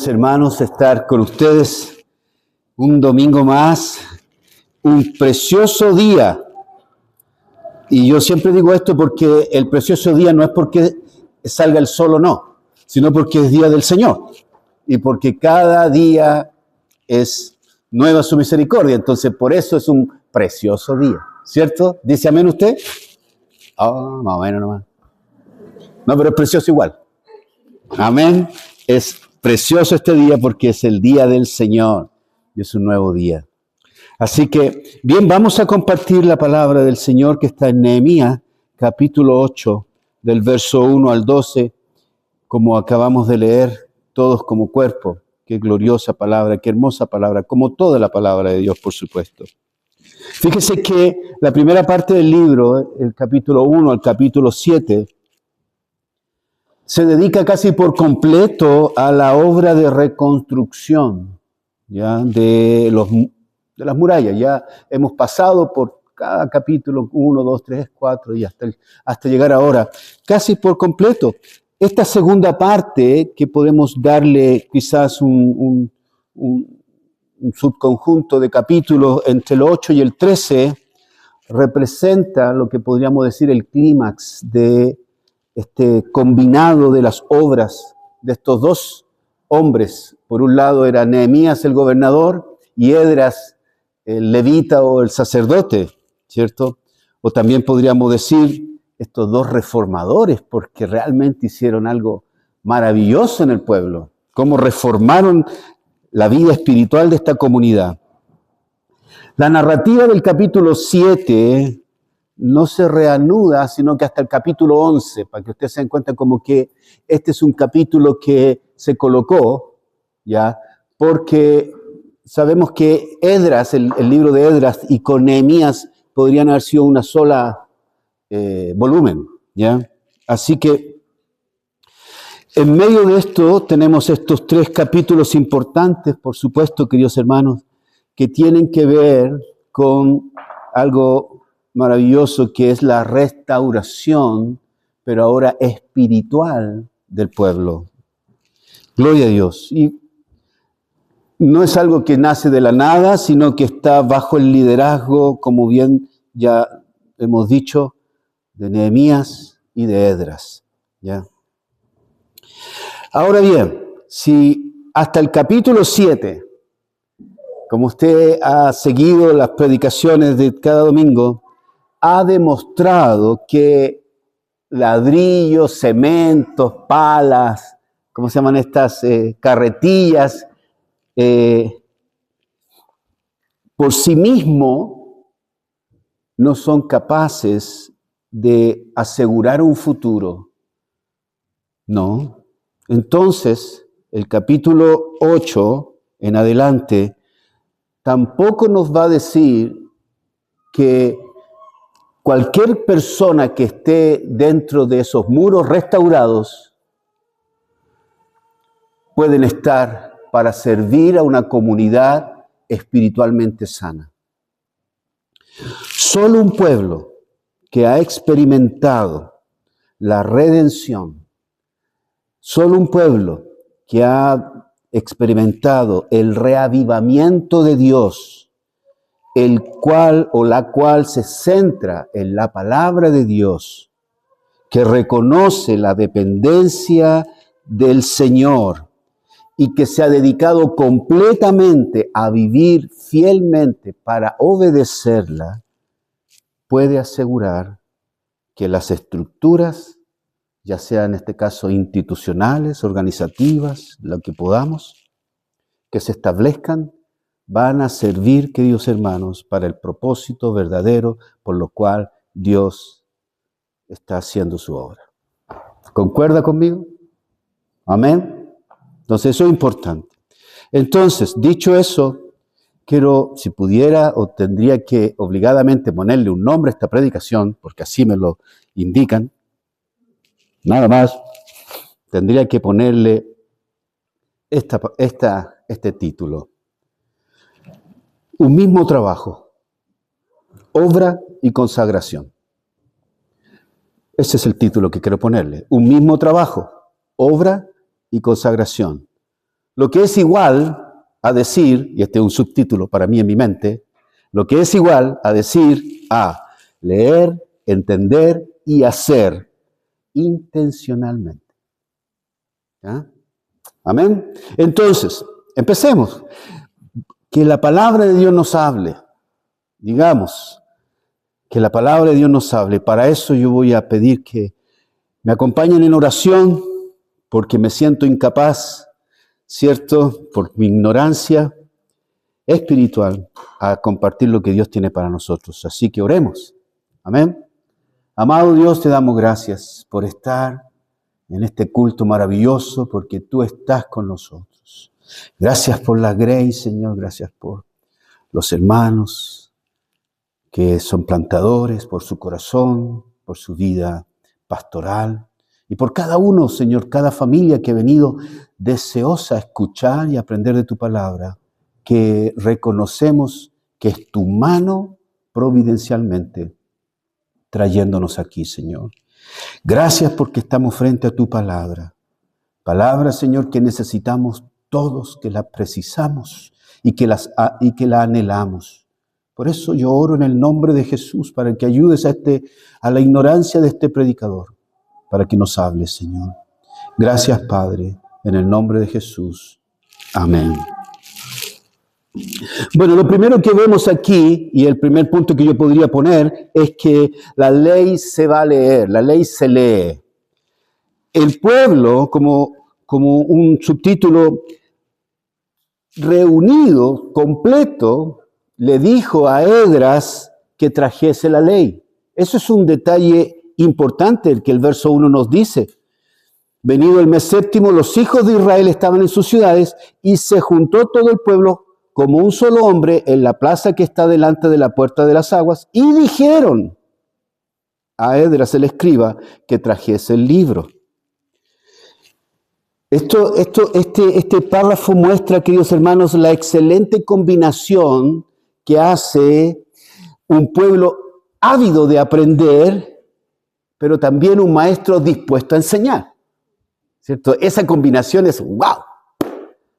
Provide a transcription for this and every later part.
Hermanos, estar con ustedes un domingo más, un precioso día. Y yo siempre digo esto porque el precioso día no es porque salga el sol o no, sino porque es día del Señor y porque cada día es nueva su misericordia. Entonces, por eso es un precioso día, ¿cierto? ¿Dice amén usted? Más o menos nomás. No, pero es precioso igual. Amén. Es precioso este día porque es el día del Señor y es un nuevo día. Así que, bien, vamos a compartir la palabra del Señor que está en Nehemías, capítulo 8, del verso 1 al 12, como acabamos de leer, todos como cuerpo. Qué gloriosa palabra, qué hermosa palabra, como toda la palabra de Dios, por supuesto. Fíjese que la primera parte del libro, el capítulo 1 al capítulo 7, se dedica casi por completo a la obra de reconstrucción, ¿ya? de las murallas. Ya hemos pasado por cada capítulo 1, 2, 3, 4 y hasta llegar ahora, casi por completo. Esta segunda parte, que podemos darle quizás un subconjunto de capítulos entre el 8 y el 13, representa lo que podríamos decir el clímax de este combinado de las obras de estos dos hombres. Por un lado era Nehemías el gobernador y Esdras el levita o el sacerdote, ¿cierto? O también podríamos decir estos dos reformadores, porque realmente hicieron algo maravilloso en el pueblo, cómo reformaron la vida espiritual de esta comunidad. La narrativa del capítulo 7 no se reanuda, sino que hasta el capítulo 11, para que ustedes se den cuenta como que este es un capítulo que se colocó, ¿ya? Porque sabemos que Esdras, el libro de Esdras y con Nehemías podrían haber sido una sola volumen, ¿ya? Así que en medio de esto tenemos estos tres capítulos importantes, por supuesto, queridos hermanos, que tienen que ver con algo maravilloso que es la restauración, pero ahora espiritual del pueblo. Gloria a Dios. Y no es algo que nace de la nada, sino que está bajo el liderazgo, como bien ya hemos dicho, de Nehemías y de Esdras, ¿ya? Ahora bien, si hasta el capítulo 7, como usted ha seguido las predicaciones de cada domingo, ha demostrado que ladrillos, cementos, palas, ¿cómo se llaman estas carretillas? Por sí mismo no son capaces de asegurar un futuro. No. Entonces, el capítulo 8 en adelante tampoco nos va a decir que cualquier persona que esté dentro de esos muros restaurados pueden estar para servir a una comunidad espiritualmente sana. Solo un pueblo que ha experimentado la redención, solo un pueblo que ha experimentado el reavivamiento de Dios, el cual o la cual se centra en la palabra de Dios, que reconoce la dependencia del Señor y que se ha dedicado completamente a vivir fielmente para obedecerla, puede asegurar que las estructuras, ya sea en este caso institucionales, organizativas, lo que podamos, que se establezcan, van a servir, queridos hermanos, para el propósito verdadero por lo cual Dios está haciendo su obra. ¿Concuerda conmigo? Amén. Entonces eso es importante. Entonces, dicho eso, quiero, si pudiera o tendría que obligadamente ponerle un nombre a esta predicación, porque así me lo indican, nada más, tendría que ponerle este título. Un mismo trabajo, obra y consagración. Ese es el título que quiero ponerle. Un mismo trabajo, obra y consagración. lo que es igual a decir, y este es un subtítulo para mí en mi mente, lo que es igual a decir a leer, entender y hacer intencionalmente. ¿Ya? Amén. Entonces, empecemos. Que la palabra de Dios nos hable. Digamos, que la palabra de Dios nos hable. Para eso yo voy a pedir que me acompañen en oración, porque me siento incapaz, ¿cierto? Por mi ignorancia espiritual, a compartir lo que Dios tiene para nosotros. Así que oremos. Amén. Amado Dios, te damos gracias por estar en este culto maravilloso, porque tú estás con nosotros. Gracias por la Grace, Señor. Gracias por los hermanos que son plantadores, por su corazón, por su vida pastoral. Y por cada uno, Señor, cada familia que ha venido deseosa a escuchar y aprender de tu palabra, que reconocemos que es tu mano providencialmente trayéndonos aquí, Señor. Gracias porque estamos frente a tu palabra. Palabra, Señor, que necesitamos todos, que la precisamos y que la anhelamos. Por eso yo oro en el nombre de Jesús para que ayudes a la ignorancia de este predicador, para que nos hables, Señor. Gracias, Padre, en el nombre de Jesús. Amén. Bueno, lo primero que vemos aquí, y el primer punto que yo podría poner, es que la ley se va a leer, la ley se lee. El pueblo, como un subtítulo reunido, completo, le dijo a Esdras que trajese la ley. Eso es un detalle importante, el que el verso 1 nos dice. Venido el mes séptimo, los hijos de Israel estaban en sus ciudades y se juntó todo el pueblo como un solo hombre en la plaza que está delante de la puerta de las aguas y dijeron a Esdras el escriba que trajese el libro. Este párrafo muestra, queridos hermanos, la excelente combinación que hace un pueblo ávido de aprender, pero también un maestro dispuesto a enseñar. ¿Cierto? Esa combinación es ¡wow!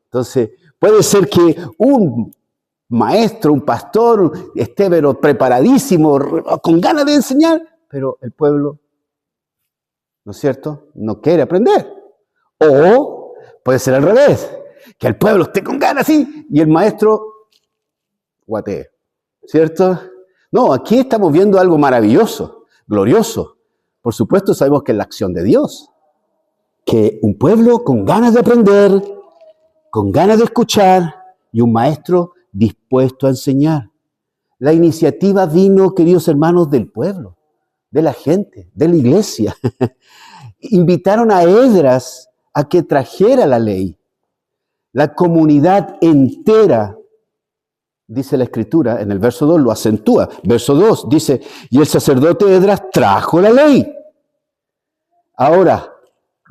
Entonces, puede ser que un maestro, un pastor, esté pero preparadísimo, con ganas de enseñar, pero el pueblo, ¿no es cierto?, no quiere aprender. O puede ser al revés, que el pueblo esté con ganas, sí, y el maestro guatee, ¿cierto? No, aquí estamos viendo algo maravilloso, glorioso. Por supuesto, sabemos que es la acción de Dios. Que un pueblo con ganas de aprender, con ganas de escuchar, y un maestro dispuesto a enseñar. La iniciativa vino, queridos hermanos, del pueblo, de la gente, de la iglesia. Invitaron a Esdras a que trajera la ley. La comunidad entera, dice la Escritura, en el verso 2 lo acentúa. Verso 2 dice, y el sacerdote Esdras trajo la ley. Ahora,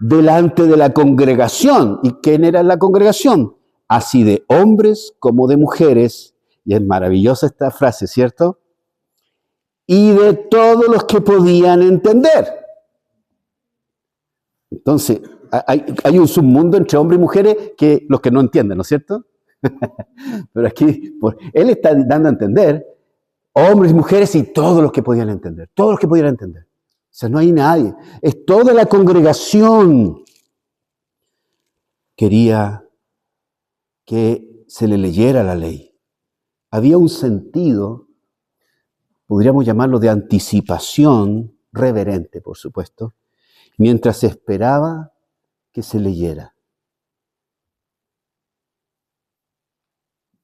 delante de la congregación. ¿Y quién era la congregación? Así de hombres como de mujeres. Y es maravillosa esta frase, ¿cierto? Y de todos los que podían entender. Entonces, hay un submundo entre hombres y mujeres que los que no entienden, ¿no es cierto? Pero aquí, él está dando a entender hombres y mujeres y todos los que podían entender. Todos los que podían entender. O sea, no hay nadie. Es toda la congregación. Quería que se le leyera la ley. Había un sentido, podríamos llamarlo de anticipación, reverente, por supuesto, mientras se esperaba que se leyera.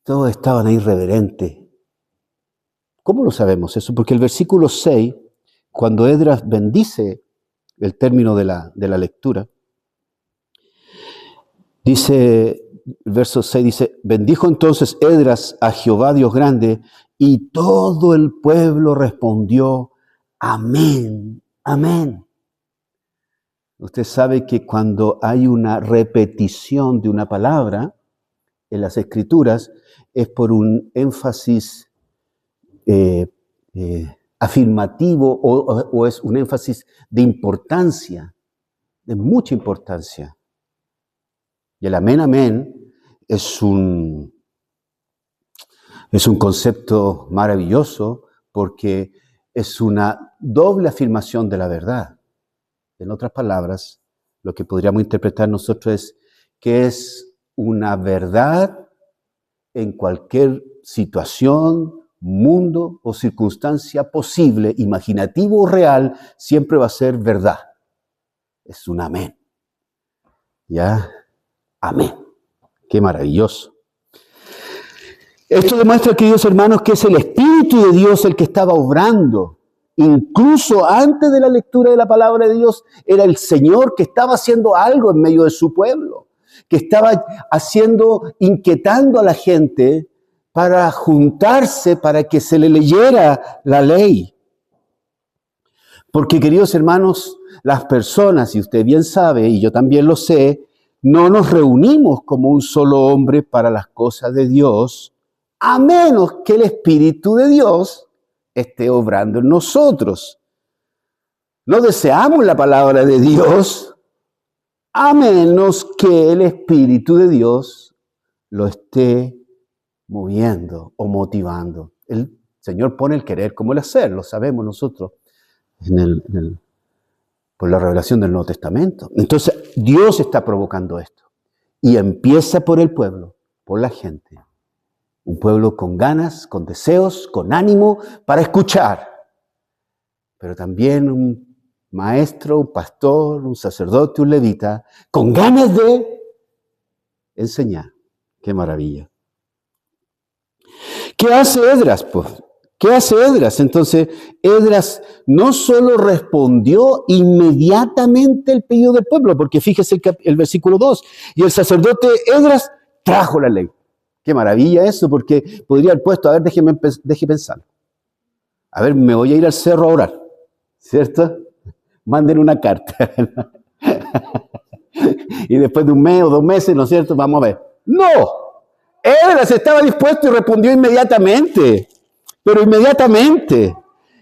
Todos estaban ahí reverentes. ¿Cómo lo sabemos eso? Porque el versículo 6, cuando Esdras bendice el término de la lectura, dice, el verso 6 dice, bendijo entonces Esdras a Jehová Dios grande, y todo el pueblo respondió, amén, amén. Usted sabe que cuando hay una repetición de una palabra en las Escrituras, es por un énfasis afirmativo o es un énfasis de importancia, de mucha importancia. Y el amén, amén, es un concepto maravilloso porque es una doble afirmación de la verdad. En otras palabras, lo que podríamos interpretar nosotros es que es una verdad en cualquier situación, mundo o circunstancia posible, imaginativo o real, siempre va a ser verdad. Es un amén. ¿Ya? Amén. Qué maravilloso. Esto demuestra, queridos hermanos, que es el Espíritu de Dios el que estaba obrando. Incluso antes de la lectura de la palabra de Dios, era el Señor que estaba haciendo algo en medio de su pueblo, que estaba inquietando a la gente para juntarse, para que se le leyera la ley. Porque, queridos hermanos, las personas, y usted bien sabe, y yo también lo sé, no nos reunimos como un solo hombre para las cosas de Dios, a menos que el Espíritu de Dios esté obrando en nosotros. No deseamos la palabra de Dios, a menos que el Espíritu de Dios lo esté moviendo o motivando. El Señor pone el querer como el hacer, lo sabemos nosotros por la revelación del Nuevo Testamento. Entonces, Dios está provocando esto. Y empieza por el pueblo, por la gente. Un pueblo con ganas, con deseos, con ánimo para escuchar. Pero también un maestro, un pastor, un sacerdote, un levita, con ganas de enseñar. ¡Qué maravilla! ¿Qué hace Esdras, pues? ¿Qué hace Esdras? Entonces, Esdras no solo respondió inmediatamente el pedido del pueblo, porque fíjese el versículo 2, y el sacerdote Esdras trajo la ley. Qué maravilla eso, porque podría haber puesto, a ver, deje pensar. A ver, me voy a ir al cerro a orar, ¿cierto? Manden una carta. Y después de un mes o 2 meses, ¿no es cierto? Vamos a ver. ¡No! Esdras estaba dispuesto y respondió inmediatamente. Pero inmediatamente.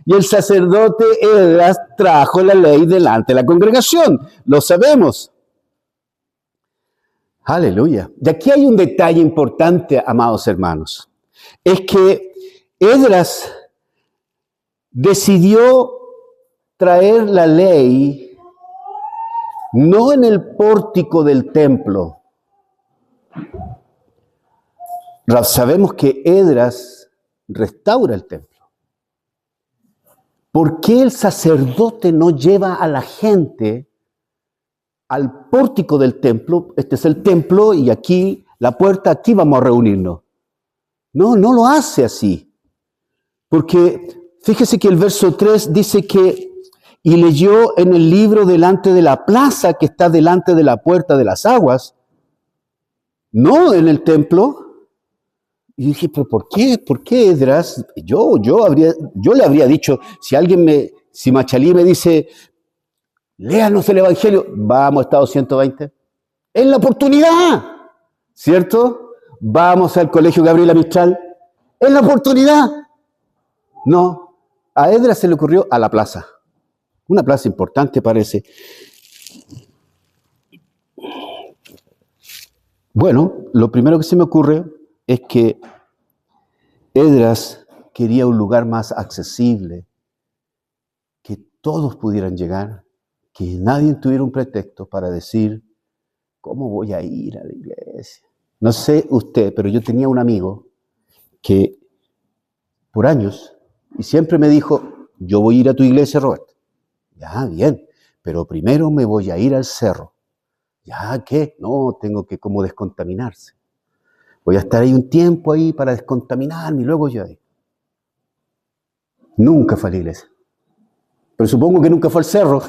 Y el sacerdote Esdras trajo la ley delante de la congregación. Lo sabemos. Aleluya. Y aquí hay un detalle importante, amados hermanos. Es que Esdras decidió traer la ley no en el pórtico del templo. Sabemos que Esdras restaura el templo. ¿Por qué el sacerdote no lleva a la gente al pórtico del templo? Este es el templo y aquí, la puerta, aquí vamos a reunirnos. No lo hace así. Porque fíjese que el verso 3 dice que y leyó en el libro delante de la plaza que está delante de la puerta de las aguas, no en el templo. Y dije, ¿pero por qué? ¿Por qué, Esdras? Yo le habría dicho, si Machalí me dice, léanos el Evangelio, vamos a Estado 120. Es la oportunidad, ¿cierto? Vamos al Colegio Gabriela Mistral, es la oportunidad. No, a Esdras se le ocurrió a la plaza. Una plaza importante parece. Bueno, lo primero que se me ocurre es que Esdras quería un lugar más accesible, que todos pudieran llegar, que nadie tuviera un pretexto para decir, ¿cómo voy a ir a la iglesia? No sé usted, pero yo tenía un amigo que por años, y siempre me dijo, yo voy a ir a tu iglesia, Roberto. Ya, bien, pero primero me voy a ir al cerro. ¿Ya qué? No, tengo que como descontaminarse. Voy a estar ahí un tiempo ahí para descontaminarme y luego yo ahí. Nunca fue a la iglesia. Pero supongo que nunca fue al cerro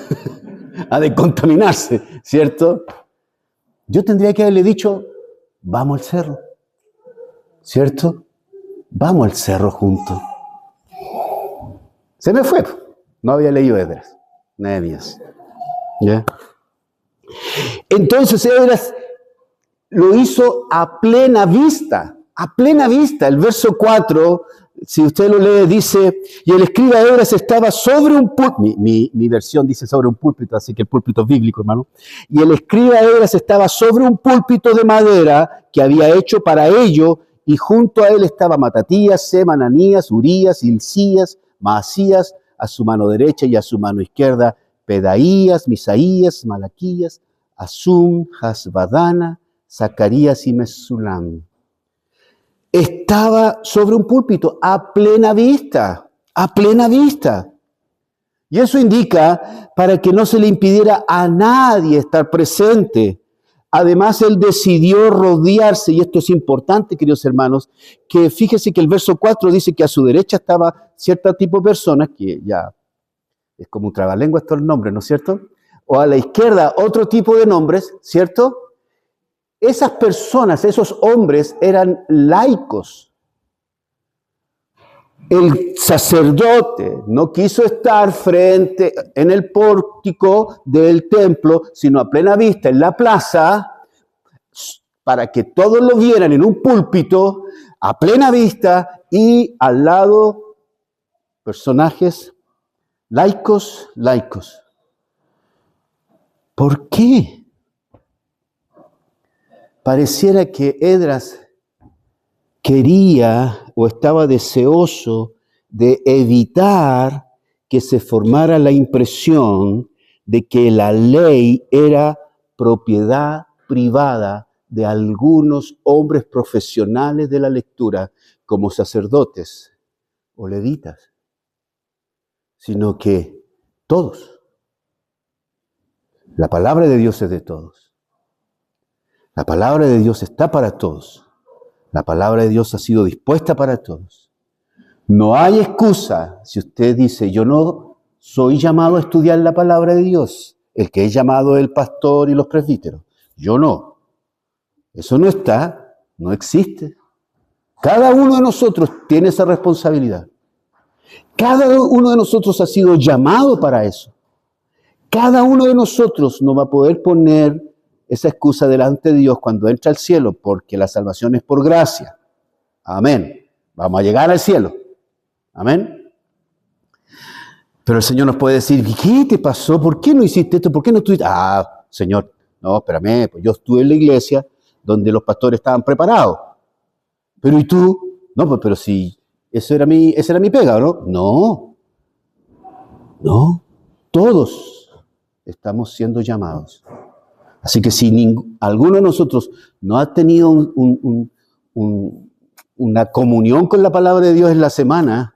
a descontaminarse, ¿cierto? Yo tendría que haberle dicho, vamos al cerro, ¿cierto? Vamos al cerro juntos. Se me fue. No había leído Esdras. Nehemías. ¿Ya? Entonces Esdras lo hizo a plena vista. A plena vista. El verso 4 Si usted lo lee, dice, y el escriba Esdras estaba sobre un púlpito, mi versión dice sobre un púlpito, así que el púlpito es bíblico, hermano. Y el escriba Esdras estaba sobre un púlpito de madera que había hecho para ello, y junto a él estaba Matatías, Sema, Ananías, Urías, Hilcías, Maasías, a su mano derecha y a su mano izquierda, Pedaías, Misaías, Malaquías, Asum, Hasbadana, Zacarías y Mesulam. Estaba sobre un púlpito a plena vista, a plena vista. Y eso indica para que no se le impidiera a nadie estar presente. Además, él decidió rodearse, y esto es importante, queridos hermanos, que fíjese que el verso 4 dice que a su derecha estaba cierto tipo de personas, que ya es como un trabalengua estos nombres, ¿no es cierto? O a la izquierda otro tipo de nombres, ¿cierto? Esas personas, esos hombres eran laicos. El sacerdote no quiso estar frente en el pórtico del templo, sino a plena vista en la plaza, para que todos lo vieran en un púlpito, a plena vista, y al lado personajes laicos. ¿Por qué? Pareciera que Esdras quería o estaba deseoso de evitar que se formara la impresión de que la ley era propiedad privada de algunos hombres profesionales de la lectura, como sacerdotes o levitas, sino que todos. La palabra de Dios es de todos. La palabra de Dios está para todos. La palabra de Dios ha sido dispuesta para todos. No hay excusa si usted dice, yo no soy llamado a estudiar la palabra de Dios. El que es llamado es el pastor y los presbíteros. Yo no. Eso no está, no existe. Cada uno de nosotros tiene esa responsabilidad. Cada uno de nosotros ha sido llamado para eso. Cada uno de nosotros no va a poder poner esa excusa delante de Dios cuando entra al cielo, porque la salvación es por gracia. Amén. Vamos a llegar al cielo. Amén. Pero el Señor nos puede decir, ¿qué te pasó? ¿Por qué no hiciste esto? ¿Por qué no estuviste? Ah, Señor, no, espérame, pues yo estuve en la iglesia donde los pastores estaban preparados. Pero ¿y tú? No, pues pero si esa era mi pega, ¿no? No. Todos estamos siendo llamados. Así que si alguno de nosotros no ha tenido una comunión con la palabra de Dios en la semana,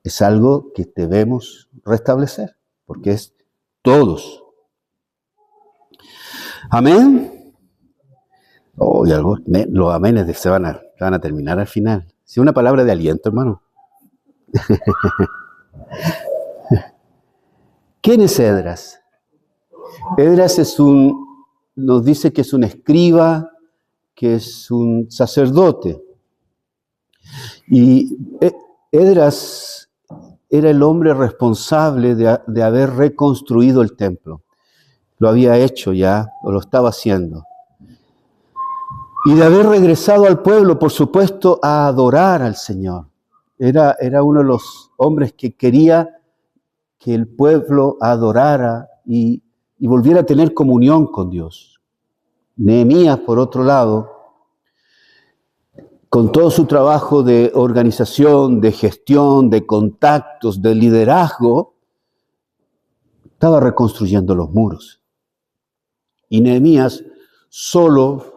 es algo que debemos restablecer, porque es todos. Amén. Oh, y los amenes se van a terminar al final. Si una palabra de aliento, hermano. ¿Quién es Esdras? Esdras nos dice que es un escriba, que es un sacerdote. Y Esdras era el hombre responsable de haber reconstruido el templo. Lo había hecho ya, o lo estaba haciendo. Y de haber regresado al pueblo, por supuesto, a adorar al Señor. Era uno de los hombres que quería que el pueblo adorara y volviera a tener comunión con Dios. Nehemías, por otro lado, con todo su trabajo de organización, de gestión, de contactos, de liderazgo, estaba reconstruyendo los muros. Y Nehemías solo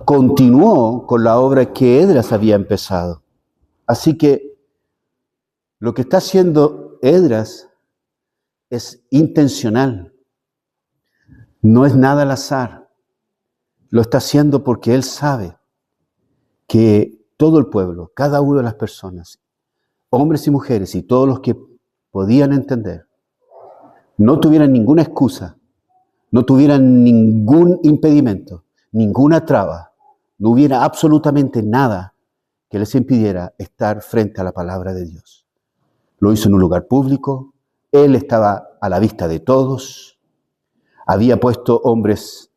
continuó con la obra que Esdras había empezado. Así que lo que está haciendo Esdras es intencional. No es nada al azar. Lo está haciendo porque él sabe que todo el pueblo, cada una de las personas, hombres y mujeres y todos los que podían entender, no tuvieran ninguna excusa, no tuvieran ningún impedimento, ninguna traba, no hubiera absolutamente nada que les impidiera estar frente a la palabra de Dios. Lo hizo en un lugar público, él estaba a la vista de todos, había puesto hombres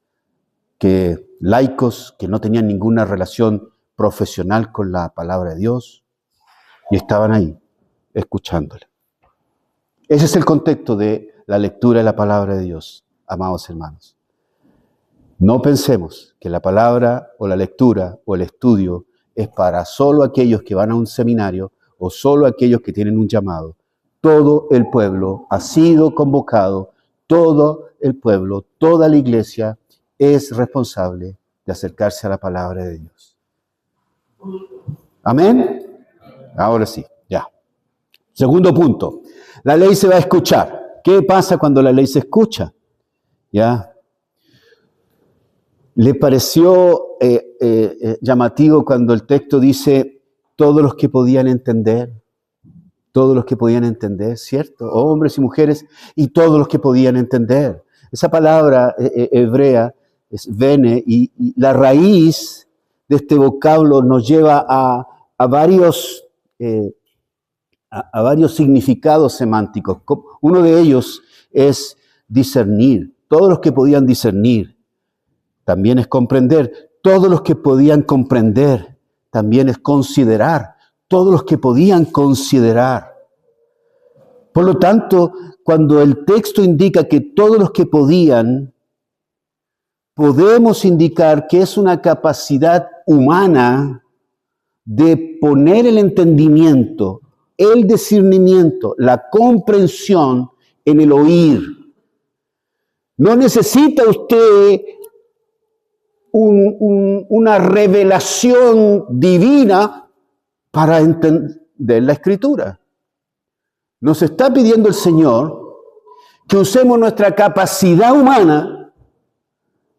que laicos que no tenían ninguna relación profesional con la palabra de Dios y estaban ahí, escuchándola. Ese es el contexto de la lectura de la palabra de Dios, amados hermanos. No pensemos que la palabra o la lectura o el estudio es para solo aquellos que van a un seminario o solo aquellos que tienen un llamado. Todo el pueblo ha sido convocado, todo el pueblo, toda la iglesia es responsable de acercarse a la palabra de Dios. ¿Amén? Ahora sí, ya. Segundo punto, la ley se va a escuchar. ¿Qué pasa cuando la ley se escucha? ¿Ya? ¿Le pareció llamativo cuando el texto dice todos los que podían entender? Todos los que podían entender, ¿cierto? Hombres y mujeres, y todos los que podían entender. Esa palabra hebrea es vene, y la raíz de este vocablo nos lleva a varios significados semánticos. Uno de ellos es discernir. Todos los que podían discernir. También es comprender. Todos los que podían comprender. También es considerar. Todos los que podían considerar. Por lo tanto, cuando el texto indica que todos los que podían, podemos indicar que es una capacidad humana de poner el entendimiento, el discernimiento, la comprensión en el oír. No necesita usted una revelación divina para entender la Escritura. Nos está pidiendo el Señor que usemos nuestra capacidad humana,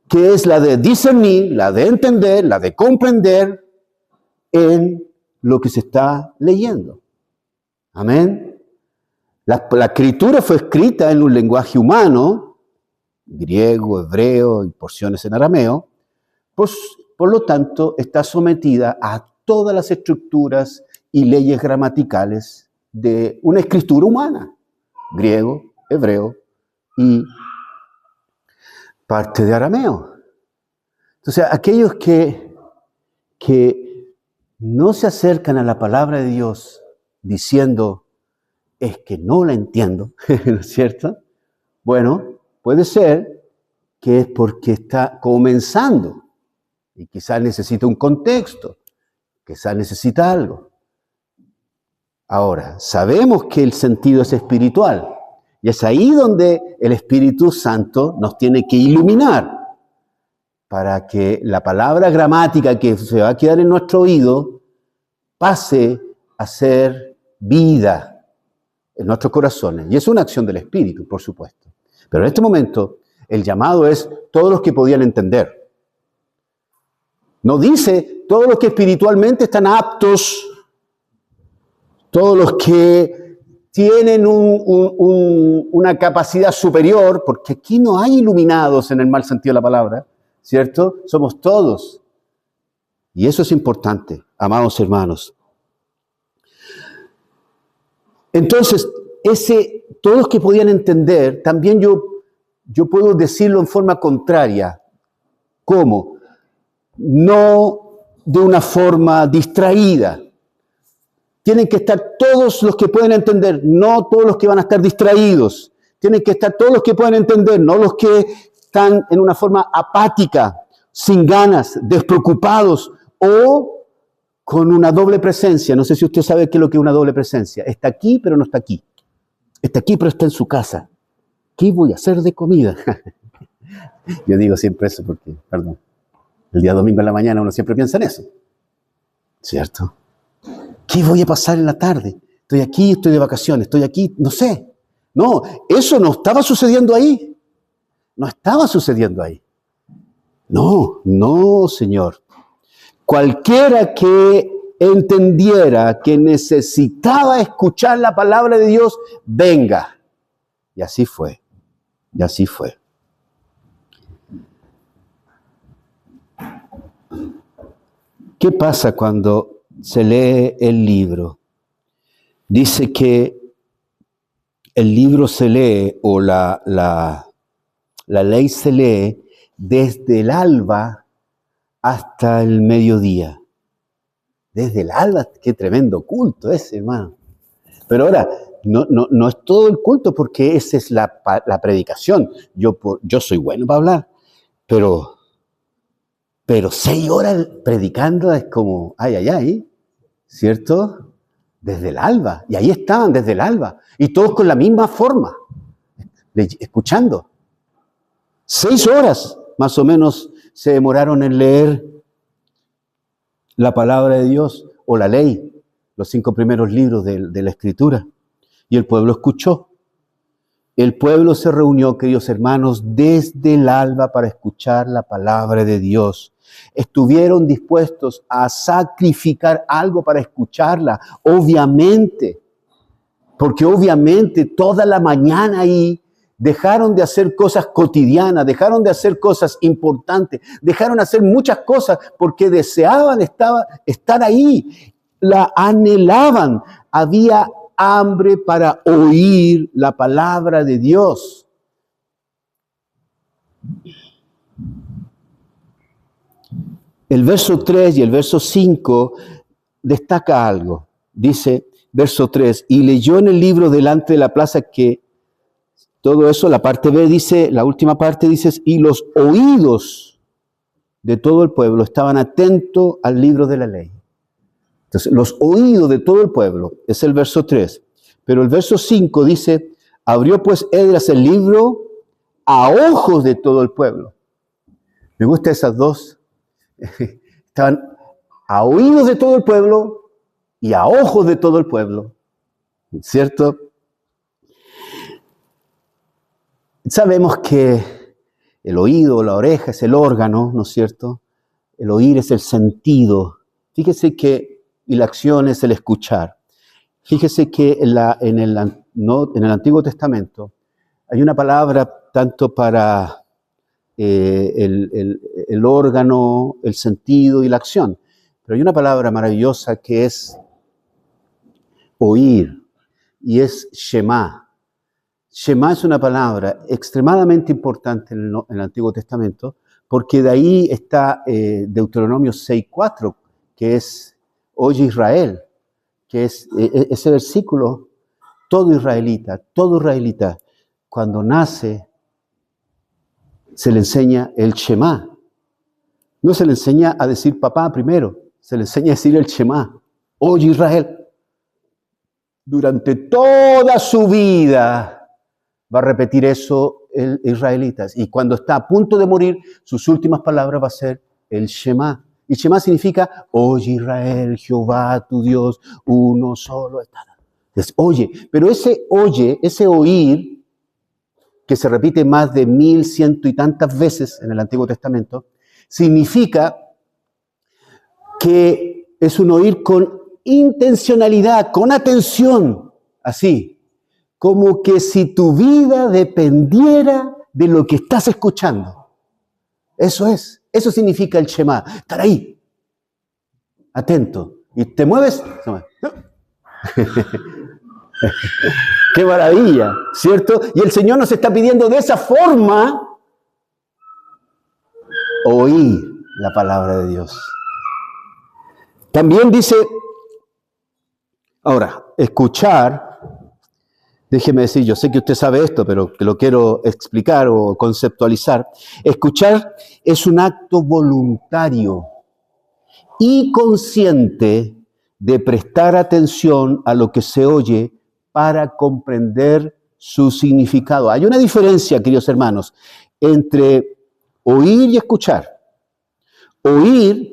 que es la de discernir, la de entender, la de comprender en lo que se está leyendo. Amén. La Escritura fue escrita en un lenguaje humano, griego, hebreo y porciones en arameo, por lo tanto está sometida a todas las estructuras y leyes gramaticales de una escritura humana, griego, hebreo y parte de arameo. Entonces, aquellos que no se acercan a la palabra de Dios diciendo, es que no la entiendo, ¿no es cierto? Bueno, puede ser que es porque está comenzando y quizás necesita un contexto, quizás necesita algo. Ahora, sabemos que el sentido es espiritual y es ahí donde el Espíritu Santo nos tiene que iluminar para que la palabra gramática que se va a quedar en nuestro oído pase a ser vida en nuestros corazones. Y es una acción del Espíritu, por supuesto. Pero en este momento, el llamado es todos los que podían entender. No dice todos los que espiritualmente están aptos, todos los que tienen una capacidad superior, porque aquí no hay iluminados en el mal sentido de la palabra, ¿cierto? Somos todos. Y eso es importante, amados hermanos. Entonces, todos los que podían entender, también yo puedo decirlo en forma contraria. ¿Cómo? No de una forma distraída. Tienen que estar todos los que pueden entender, no todos los que van a estar distraídos. Tienen que estar todos los que pueden entender, no los que están en una forma apática, sin ganas, despreocupados o con una doble presencia. No sé si usted sabe qué es lo que es una doble presencia. Está aquí, pero no está aquí. Está aquí, pero está en su casa. ¿Qué voy a hacer de comida? Yo digo siempre eso porque, perdón, el día domingo en la mañana uno siempre piensa en eso. ¿Cierto? ¿Qué voy a pasar en la tarde? Estoy aquí, estoy de vacaciones, estoy aquí, no sé. No, eso no estaba sucediendo ahí. No estaba sucediendo ahí. No, Señor. Cualquiera que entendiera que necesitaba escuchar la palabra de Dios, venga. Y así fue. Y así fue. ¿Qué pasa cuando se lee el libro? Dice que el libro se lee o la ley se lee desde el alba hasta el mediodía. Desde el alba, qué tremendo culto ese, hermano. Pero ahora, no es todo el culto porque esa es la predicación. Yo soy bueno para hablar, pero 6 horas predicando es como, ay, ¿cierto? Desde el alba. Y ahí estaban, desde el alba. Y todos con la misma forma, escuchando. 6 horas, más o menos, se demoraron en leer la palabra de Dios o la ley, los 5 primeros libros de la Escritura. Y el pueblo escuchó. El pueblo se reunió, queridos hermanos, desde el alba para escuchar la palabra de Dios. Estuvieron dispuestos a sacrificar algo para escucharla, obviamente, porque obviamente toda la mañana ahí dejaron de hacer cosas cotidianas, dejaron de hacer cosas importantes, dejaron de hacer muchas cosas porque deseaban estar ahí, la anhelaban, había hambre para oír la palabra de Dios. El verso 3 y el verso 5 destaca algo. Dice, verso 3, y leyó en el libro delante de la plaza que todo eso, la parte B dice, la última parte dice, y los oídos de todo el pueblo estaban atentos al libro de la ley. Entonces, los oídos de todo el pueblo, es el verso 3. Pero el verso 5 dice, abrió pues Esdras el libro a ojos de todo el pueblo. Me gustan esas dos. Estaban a oídos de todo el pueblo y a ojos de todo el pueblo. ¿Cierto? Sabemos que el oído, la oreja es el órgano, ¿no es cierto? El oír es el sentido. Fíjese que, y la acción es el escuchar. Fíjese que en el Antiguo Testamento hay una palabra tanto para el órgano, el sentido y la acción. Pero hay una palabra maravillosa que es oír y es Shema. Shema es una palabra extremadamente importante en el Antiguo Testamento porque de ahí está Deuteronomio 6:4, que es Oye Israel, que es ese versículo, todo israelita, cuando nace, se le enseña el Shema. No se le enseña a decir papá primero, se le enseña a decir el Shema. Oye Israel. Durante toda su vida va a repetir eso el israelitas. Y cuando está a punto de morir, sus últimas palabras va a ser el Shema. Y Shema significa, oye Israel, Jehová tu Dios, uno solo está. Entonces, oye, pero ese oye, ese oír, que se repite más de 1100 y tantas veces en el Antiguo Testamento, significa que es un oír con intencionalidad, con atención, así, como que si tu vida dependiera de lo que estás escuchando. Eso significa el Shema, estar ahí, atento. Y te mueves, ¡qué maravilla! ¿Cierto? Y el Señor nos está pidiendo de esa forma oír la palabra de Dios. También dice, ahora, escuchar, déjeme decir, yo sé que usted sabe esto, pero que lo quiero explicar o conceptualizar. Escuchar es un acto voluntario y consciente de prestar atención a lo que se oye para comprender su significado. Hay una diferencia, queridos hermanos, entre oír y escuchar. Oír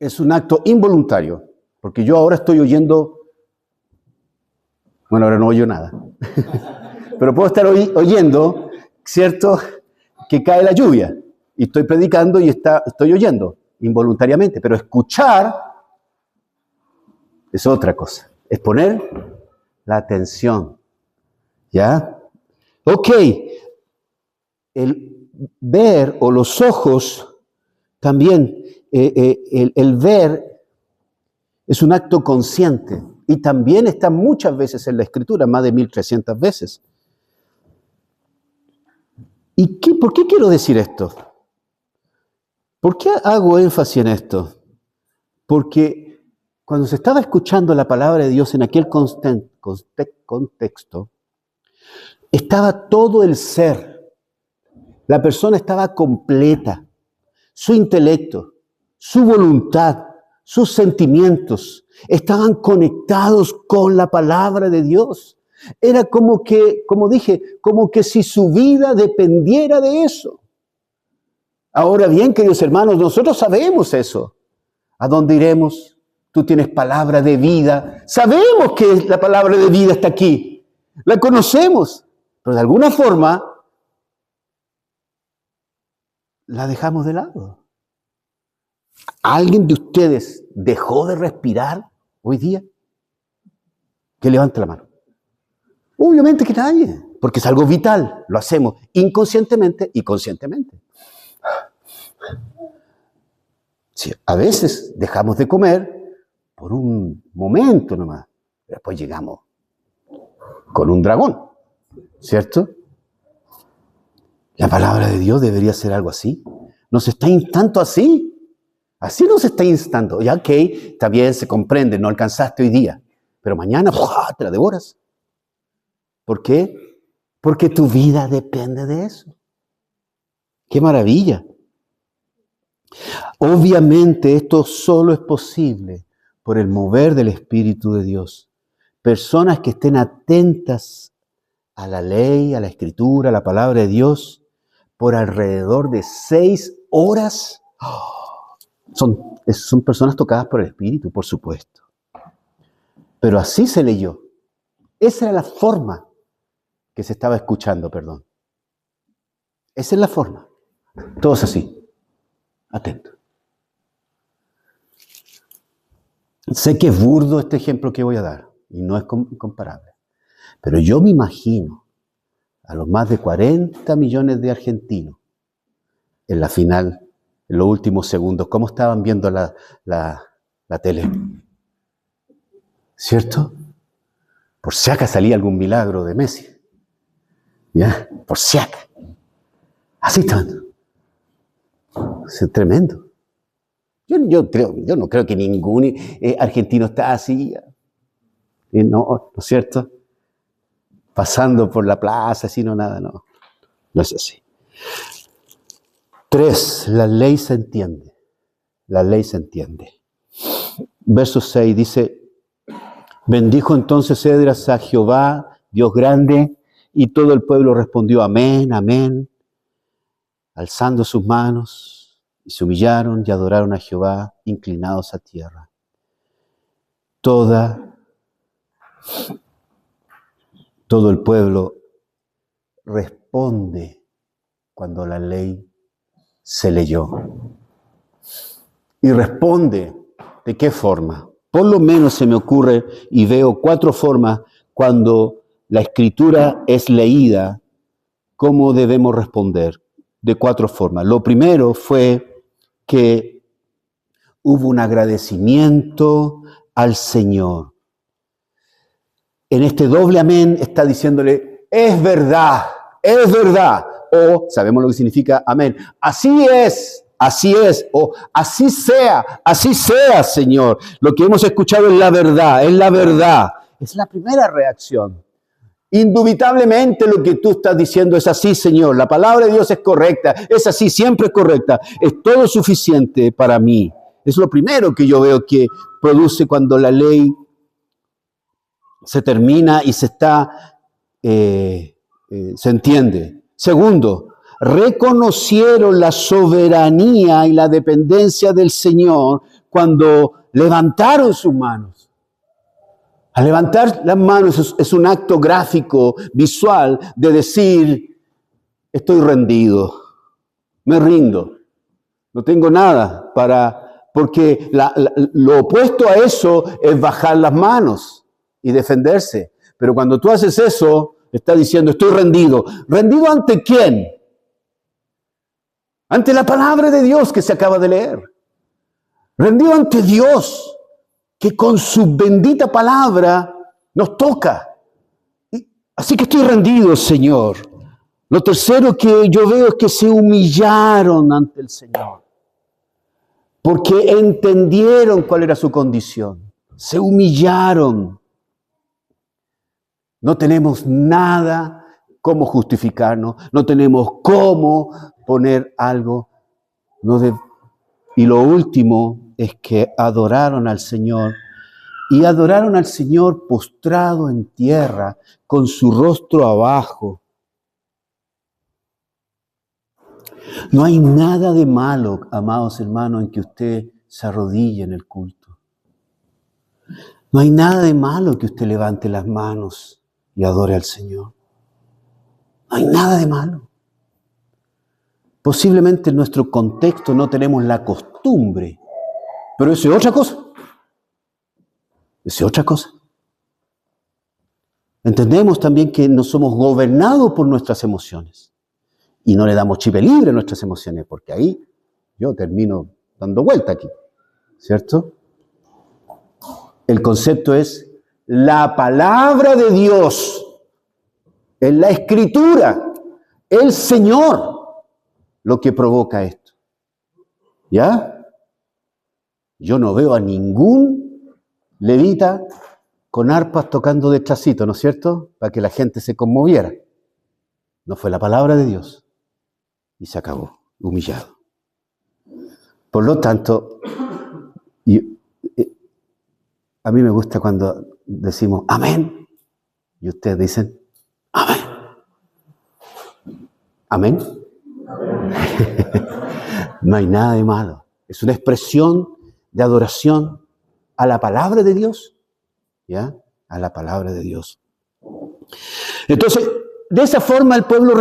es un acto involuntario, porque yo ahora estoy oyendo, bueno, ahora no oyo nada, pero puedo estar oyendo, ¿cierto?, que cae la lluvia, y estoy predicando y estoy oyendo involuntariamente, pero escuchar es otra cosa, es poner la atención, ¿ya? Ok, el ver o los ojos también, el ver es un acto consciente y también está muchas veces en la Escritura, más de 1300 veces. ¿Por qué quiero decir esto? ¿Por qué hago énfasis en esto? Porque cuando se estaba escuchando la palabra de Dios en aquel contexto, estaba todo el ser. La persona estaba completa. Su intelecto, su voluntad, sus sentimientos estaban conectados con la palabra de Dios. Era como que, como dije, como que si su vida dependiera de eso. Ahora bien, queridos hermanos, nosotros sabemos eso. ¿A dónde iremos? Tú tienes palabra de vida. Sabemos que la palabra de vida está aquí. La conocemos. Pero de alguna forma la dejamos de lado. ¿Alguien de ustedes dejó de respirar hoy día? Que levante la mano. Obviamente que nadie, porque es algo vital. Lo hacemos inconscientemente y conscientemente. Sí, a veces dejamos de comer por un momento nomás. Después llegamos con un dragón, ¿cierto? La palabra de Dios debería ser algo así. Nos está instando así. Así nos está instando. Ya, ok, está bien, se comprende, no alcanzaste hoy día. Pero mañana te la devoras. ¿Por qué? Porque tu vida depende de eso. ¡Qué maravilla! Obviamente esto solo es posible por el mover del Espíritu de Dios. Personas que estén atentas a la ley, a la Escritura, a la palabra de Dios, por alrededor de 6 horas. Son personas tocadas por el Espíritu, por supuesto. Pero así se leyó. Esa era la forma que se estaba escuchando, perdón. Esa es la forma. Todos así. Atentos. Sé que es burdo este ejemplo que voy a dar y no es comparable. Pero yo me imagino a los más de 40 millones de argentinos en la final, en los últimos segundos, cómo estaban viendo la tele. ¿Cierto? Por si acaso salía algún milagro de Messi. ¿Ya? Por si acaso. Así estaban. Es tremendo. Yo no creo que ningún argentino está así. ¿No es cierto? Pasando por la plaza, así, no, nada, no. No es así. 3, la ley se entiende. La ley se entiende. Verso 6 dice, bendijo entonces Esdras a Jehová, Dios grande, y todo el pueblo respondió amén, amén, alzando sus manos, y se humillaron y adoraron a Jehová, inclinados a tierra. Todo el pueblo responde cuando la ley se leyó. Y responde, ¿de qué forma? Por lo menos se me ocurre y veo 4 formas cuando la Escritura es leída, cómo debemos responder. De 4 formas. Lo primero fue que hubo un agradecimiento al Señor. En este doble amén está diciéndole, es verdad, o sabemos lo que significa amén, así es, o así sea, Señor. Lo que hemos escuchado es la verdad, es la primera reacción. Indubitablemente lo que tú estás diciendo es así, Señor. La palabra de Dios es correcta, es así, siempre es correcta. Es todo suficiente para mí. Es lo primero que yo veo que produce cuando la ley se termina y se entiende. Segundo, reconocieron la soberanía y la dependencia del Señor cuando levantaron sus manos. Al levantar las manos es un acto gráfico, visual, de decir, estoy rendido, me rindo, no tengo nada porque lo opuesto a eso es bajar las manos y defenderse. Pero cuando tú haces eso, estás diciendo, estoy rendido. ¿Rendido ante quién? Ante la palabra de Dios que se acaba de leer. Rendido ante Dios, que con su bendita palabra nos toca. Así que estoy rendido, Señor. Lo tercero que yo veo es que se humillaron ante el Señor, porque entendieron cuál era su condición. Se humillaron. No tenemos nada cómo justificarnos, no tenemos cómo poner algo. Y lo último es que adoraron al Señor, y adoraron al Señor postrado en tierra, con su rostro abajo. No hay nada de malo, amados hermanos, en que usted se arrodille en el culto. No hay nada de malo que usted levante las manos y adore al Señor. No hay nada de malo. Posiblemente en nuestro contexto no tenemos la costumbre, pero eso es otra cosa. Eso es otra cosa. Entendemos también que no somos gobernados por nuestras emociones y no le damos chipe libre a nuestras emociones, porque ahí yo termino dando vuelta aquí, ¿cierto? El concepto es la palabra de Dios, en la Escritura, el Señor, lo que provoca esto. ¿Ya? Yo no veo a ningún levita con arpas tocando detrásito, ¿no es cierto? Para que la gente se conmoviera. No fue la palabra de Dios. Y se acabó, humillado. Por lo tanto, a mí me gusta cuando decimos amén. Y ustedes dicen amén. Amén. No hay nada de malo. Es una expresión de adoración a la palabra de Dios. ¿Ya? A la palabra de Dios. Entonces, de esa forma el pueblo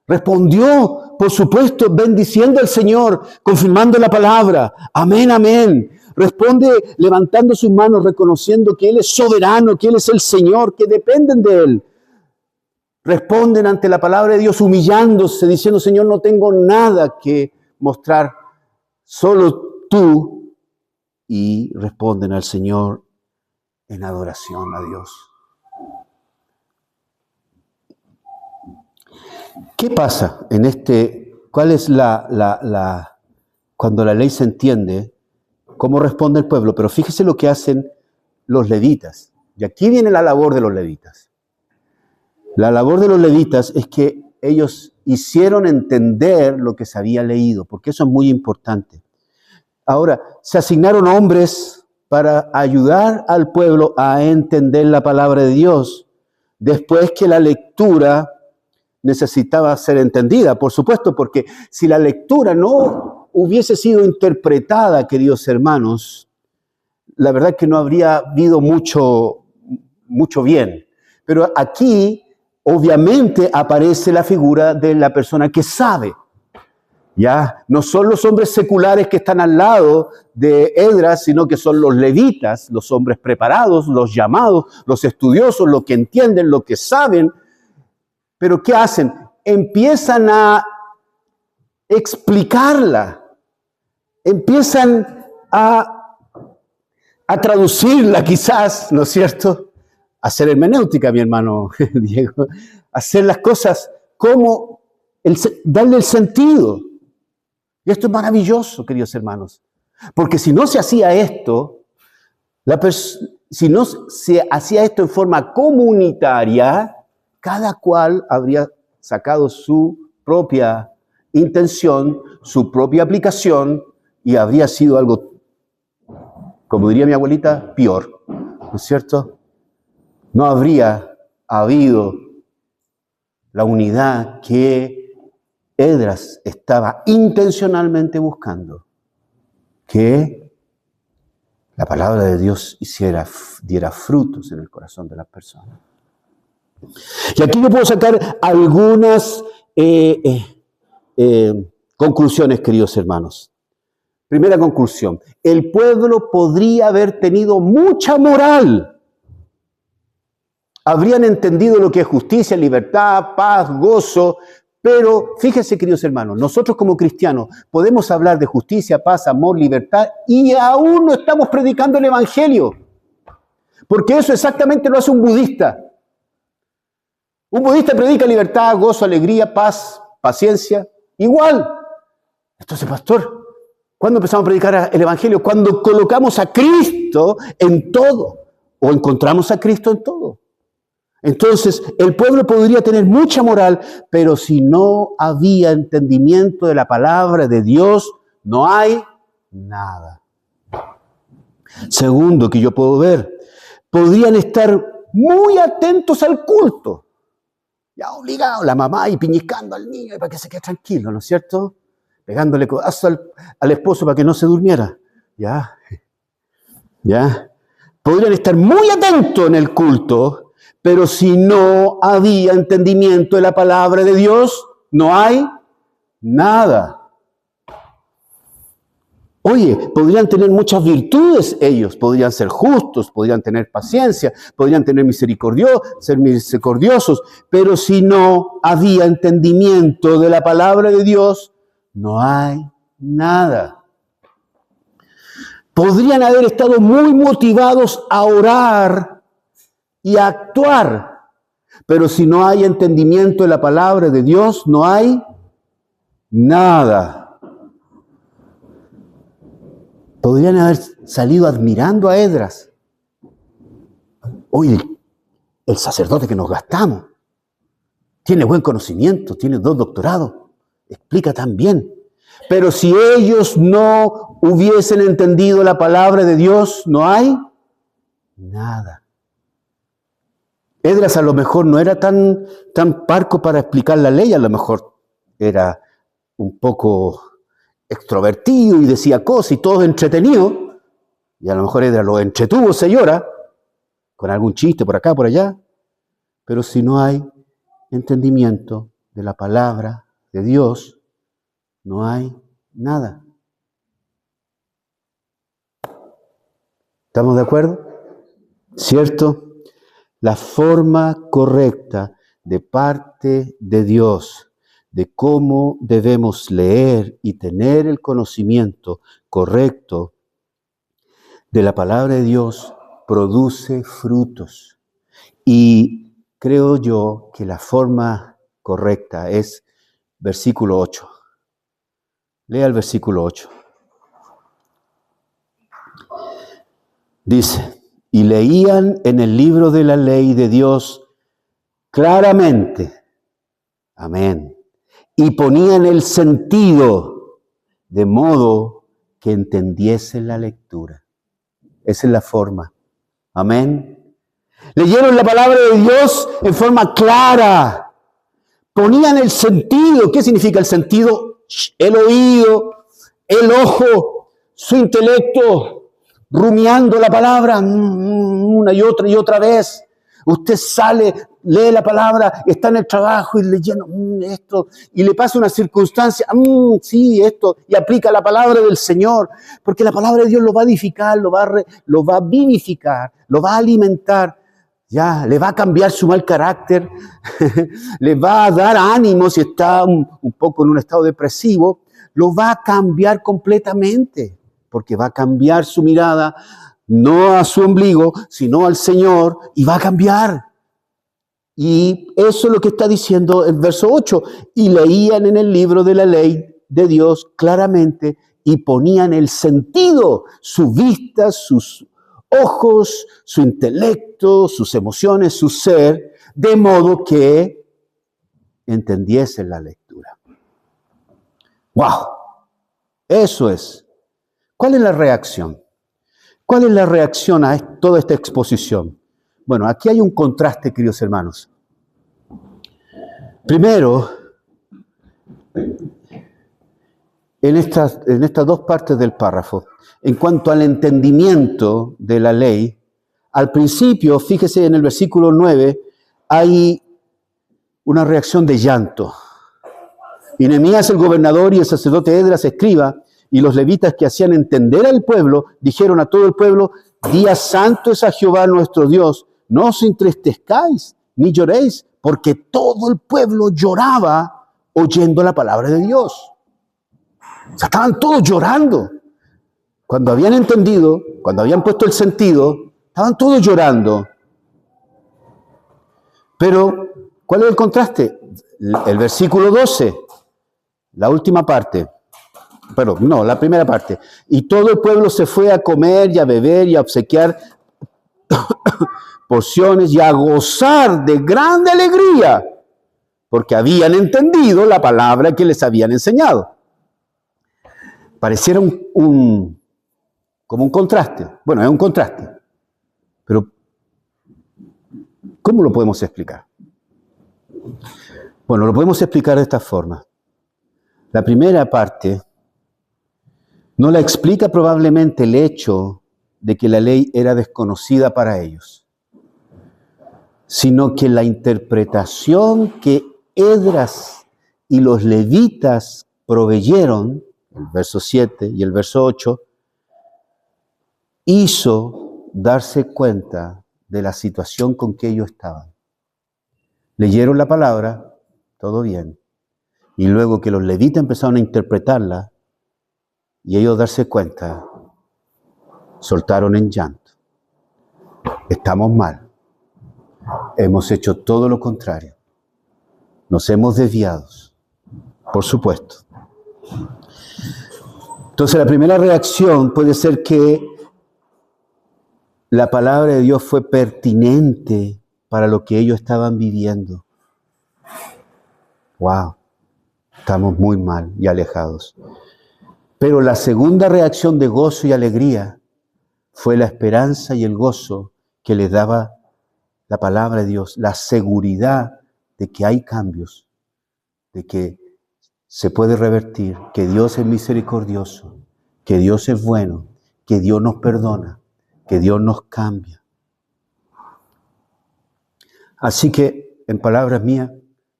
respondió, por supuesto, bendiciendo al Señor, confirmando la palabra. Amén, amén. Responde levantando sus manos, reconociendo que Él es soberano, que Él es el Señor, que dependen de Él. Responden ante la palabra de Dios humillándose, diciendo, Señor, no tengo nada que mostrar, solo tú. Y responden al Señor en adoración a Dios. ¿Qué pasa en este? ¿Cuál es cuando la ley se entiende? ¿Cómo responde el pueblo? Pero fíjese lo que hacen los levitas. Y aquí viene la labor de los levitas. La labor de los levitas es que ellos hicieron entender lo que se había leído, porque eso es muy importante. Ahora, se asignaron hombres para ayudar al pueblo a entender la palabra de Dios, después que la lectura necesitaba ser entendida, por supuesto, porque si la lectura no hubiese sido interpretada, queridos hermanos, la verdad es que no habría habido mucho bien. Pero aquí, obviamente, aparece la figura de la persona que sabe. Ya no son los hombres seculares que están al lado de Esdras, sino que son los levitas, los hombres preparados, los llamados, los estudiosos, los que entienden, los que saben. Pero ¿qué hacen? Empiezan a explicarla, empiezan a traducirla quizás, ¿no es cierto? Hacer hermenéutica, mi hermano Diego, hacer las cosas como darle el sentido. Y esto es maravilloso, queridos hermanos, porque si no se hacía esto, si no se hacía esto en forma comunitaria, cada cual habría sacado su propia intención, su propia aplicación, y habría sido algo, como diría mi abuelita, peor, ¿no es cierto? No habría habido la unidad que Esdras estaba intencionalmente buscando, que la palabra de Dios diera frutos en el corazón de las personas. Y aquí yo puedo sacar algunas conclusiones, queridos hermanos. Primera conclusión, el pueblo podría haber tenido mucha moral. Habrían entendido lo que es justicia, libertad, paz, gozo. Pero fíjense, queridos hermanos, nosotros como cristianos podemos hablar de justicia, paz, amor, libertad y aún no estamos predicando el evangelio. Porque eso exactamente lo hace un budista. Un budista predica libertad, gozo, alegría, paz, paciencia. Igual. Entonces, pastor, ¿cuándo empezamos a predicar el Evangelio? Cuando colocamos a Cristo en todo. O encontramos a Cristo en todo. Entonces, el pueblo podría tener mucha moral, pero si no había entendimiento de la palabra de Dios, no hay nada. Segundo, que yo puedo ver, podrían estar muy atentos al culto. Ya obligado, la mamá y piñiscando al niño para que se quede tranquilo, ¿no es cierto? Pegándole codazo al esposo para que no se durmiera. Ya. Podrían estar muy atentos en el culto, pero si no había entendimiento de la palabra de Dios, no hay nada. Oye, podrían tener muchas virtudes ellos, podrían ser justos, podrían tener paciencia, podrían tener ser misericordiosos, pero si no había entendimiento de la palabra de Dios, no hay nada. Podrían haber estado muy motivados a orar y a actuar, pero si no hay entendimiento de la palabra de Dios, no hay nada. Podrían haber salido admirando a Esdras. Oye, el sacerdote que nos gastamos tiene buen conocimiento, tiene 2 doctorados, explica tan bien. Pero si ellos no hubiesen entendido la palabra de Dios, no hay nada. Esdras a lo mejor no era tan parco para explicar la ley, a lo mejor era un poco extrovertido y decía cosas y todo entretenido, y a lo mejor Esdras lo entretuvo 6 horas, con algún chiste por acá, por allá, pero si no hay entendimiento de la palabra de Dios, no hay nada. ¿Estamos de acuerdo? ¿Cierto? La forma correcta de parte de Dios de cómo debemos leer y tener el conocimiento correcto de la palabra de Dios produce frutos. Y creo yo que la forma correcta es versículo 8. Lea el versículo 8. Dice, y leían en el libro de la ley de Dios claramente. Amén. Y ponían el sentido de modo que entendiesen la lectura. Esa es la forma. Amén. Leyeron la palabra de Dios en forma clara. Ponían el sentido. ¿Qué significa el sentido? El oído, el ojo, su intelecto, rumiando la palabra una y otra vez. Usted sale, lee la palabra, está en el trabajo y leyendo esto, y le pasa una circunstancia, sí, esto, y aplica la palabra del Señor, porque la palabra de Dios lo va a edificar, lo va a vivificar, lo va a alimentar, ya, le va a cambiar su mal carácter, le va a dar ánimo si está un poco en un estado depresivo, lo va a cambiar completamente, porque va a cambiar su mirada, no a su ombligo, sino al Señor, y va a cambiar. Y eso es lo que está diciendo el verso 8. Y leían en el libro de la ley de Dios claramente y ponían el sentido, su vista, sus ojos, su intelecto, sus emociones, su ser, de modo que entendiesen la lectura. ¡Wow! Eso es. ¿Cuál es la reacción? ¿Cuál es la reacción a toda esta exposición? Bueno, aquí hay un contraste, queridos hermanos. Primero, en estas 2 partes del párrafo, en cuanto al entendimiento de la ley, al principio, fíjese en el versículo 9, hay una reacción de llanto. Y Nehemías, el gobernador, y el sacerdote Esdras, escriba, y los levitas que hacían entender al pueblo, dijeron a todo el pueblo, día santo es a Jehová nuestro Dios, no os entristezcáis, ni lloréis, porque todo el pueblo lloraba oyendo la palabra de Dios. O sea, estaban todos llorando. Cuando habían entendido, cuando habían puesto el sentido, estaban todos llorando. Pero ¿Cuál es el contraste? El versículo 12, la última parte. Perdón, no, la primera parte. Y todo el pueblo se fue a comer y a beber y a obsequiar porciones y a gozar de grande alegría, porque habían entendido la palabra que les habían enseñado. Pareciera como un contraste. Bueno, es un contraste. Pero, ¿cómo lo podemos explicar? Bueno, lo podemos explicar de esta forma. La primera parte no la explica probablemente el hecho de que la ley era desconocida para ellos, sino que la interpretación que Esdras y los levitas proveyeron, el verso 7 y el verso 8, hizo darse cuenta de la situación con que ellos estaban. Leyeron la palabra, todo bien, y luego que los levitas empezaron a interpretarla, y ellos darse cuenta, soltaron en llanto. Estamos mal. Hemos hecho todo lo contrario. Nos hemos desviado, por supuesto. Entonces la primera reacción puede ser que la palabra de Dios fue pertinente para lo que ellos estaban viviendo. Wow, estamos muy mal y alejados. Pero la segunda reacción de gozo y alegría fue la esperanza y el gozo que les daba la palabra de Dios, la seguridad de que hay cambios, de que se puede revertir, que Dios es misericordioso, que Dios es bueno, que Dios nos perdona, que Dios nos cambia. Así que, en palabras mías,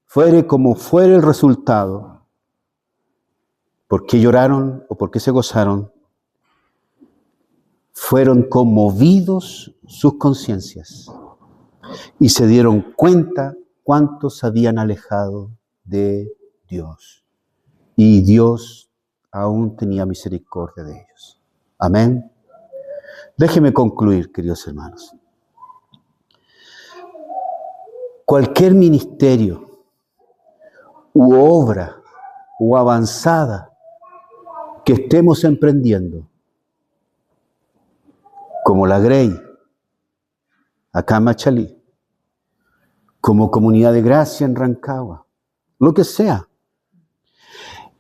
fuere como fuere el resultado, ¿por qué lloraron o por qué se gozaron? Fueron conmovidos sus conciencias y se dieron cuenta cuántos habían alejado de Dios. Y Dios aún tenía misericordia de ellos. Amén. Déjeme concluir, queridos hermanos. Cualquier ministerio u obra o avanzada que estemos emprendiendo, como la Grey, acá en Machalí, como Comunidad de Gracia en Rancagua, lo que sea,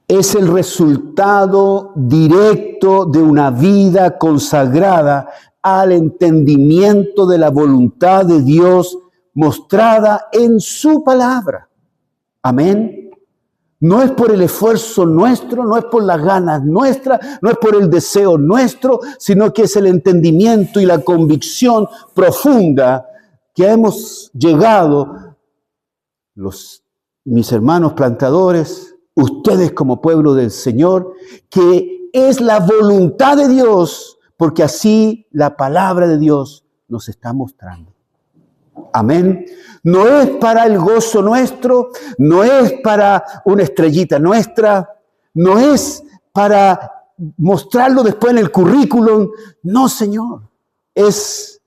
es el resultado directo de una vida consagrada al entendimiento de la voluntad de Dios mostrada en su palabra. Amén. No es por el esfuerzo nuestro, no es por las ganas nuestras, no es por el deseo nuestro, sino que es el entendimiento y la convicción profunda que hemos llegado, mis hermanos plantadores, ustedes como pueblo del Señor, que es la voluntad de Dios, porque así la palabra de Dios nos está mostrando. Amén. No es para el gozo nuestro, no es para una estrellita nuestra, no es para mostrarlo después en el currículum. No, Señor. Es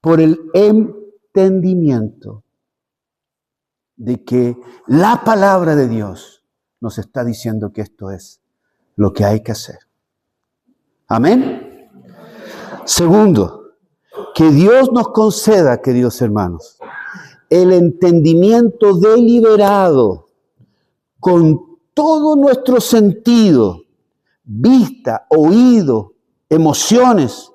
por el entendimiento de que la palabra de Dios nos está diciendo que esto es lo que hay que hacer. Amén. Segundo, que Dios nos conceda, queridos hermanos, el entendimiento deliberado con todo nuestro sentido, vista, oído, emociones,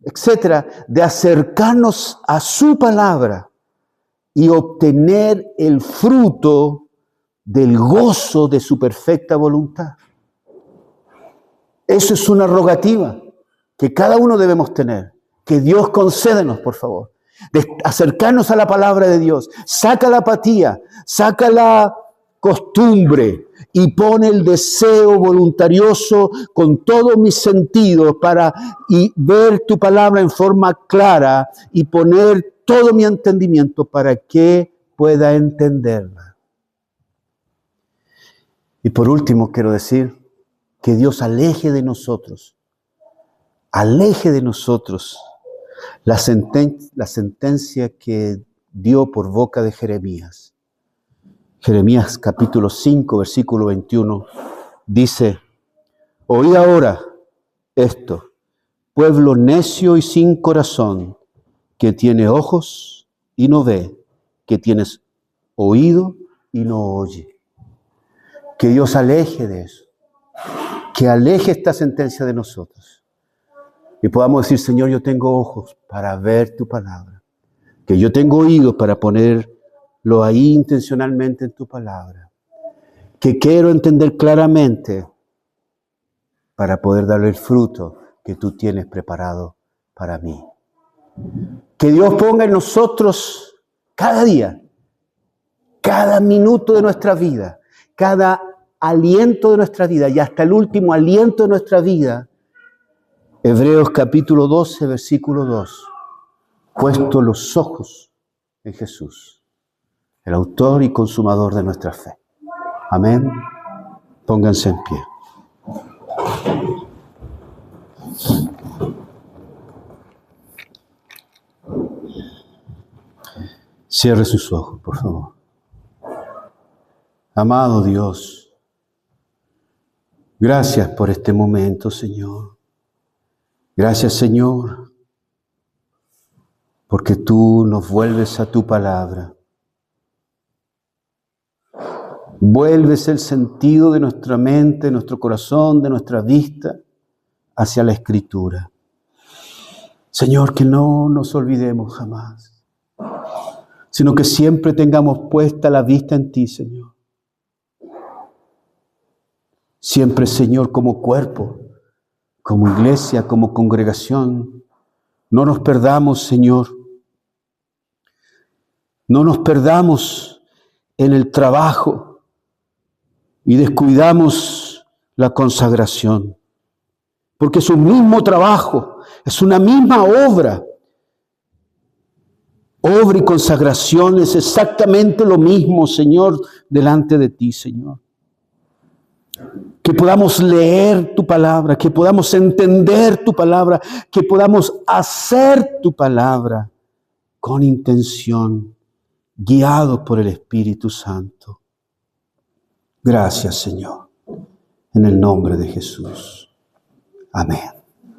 etcétera, de acercarnos a su palabra y obtener el fruto del gozo de su perfecta voluntad. Eso es una rogativa que cada uno debemos tener. Que Dios concédenos, por favor, de acercarnos a la palabra de Dios. Saca la apatía, saca la costumbre y pone el deseo voluntarioso con todos mis sentidos y ver tu palabra en forma clara y poner todo mi entendimiento para que pueda entenderla. Y por último, quiero decir que Dios aleje de nosotros la sentencia que dio por boca de Jeremías. Jeremías capítulo 5, versículo 21, dice: oíd ahora esto, pueblo necio y sin corazón, que tiene ojos y no ve, que tienes oído y no oye. Que Dios aleje de eso, que aleje esta sentencia de nosotros. Y podamos decir: Señor, yo tengo ojos para ver tu palabra, que yo tengo oídos para ponerlo ahí intencionalmente en tu palabra, que quiero entender claramente para poder darle el fruto que tú tienes preparado para mí. Que Dios ponga en nosotros cada día, cada minuto de nuestra vida, cada aliento de nuestra vida y hasta el último aliento de nuestra vida. Hebreos capítulo 12, versículo 2. Puesto los ojos en Jesús, el autor y consumador de nuestra fe. Amén. Pónganse en pie. Cierre sus ojos, por favor. Amado Dios, gracias por este momento, Señor. Gracias, Señor, porque tú nos vuelves a tu palabra. Vuelves el sentido de nuestra mente, de nuestro corazón, de nuestra vista hacia la Escritura. Señor, que no nos olvidemos jamás, sino que siempre tengamos puesta la vista en ti, Señor. Siempre, Señor, como cuerpo, como iglesia, como congregación, no nos perdamos, Señor. No nos perdamos en el trabajo y descuidamos la consagración. Porque es un mismo trabajo, es una misma obra. Obra y consagración es exactamente lo mismo, Señor, delante de ti, Señor. Que podamos leer tu palabra, que podamos entender tu palabra, que podamos hacer tu palabra con intención, guiados por el Espíritu Santo. Gracias, Señor, en el nombre de Jesús. Amén.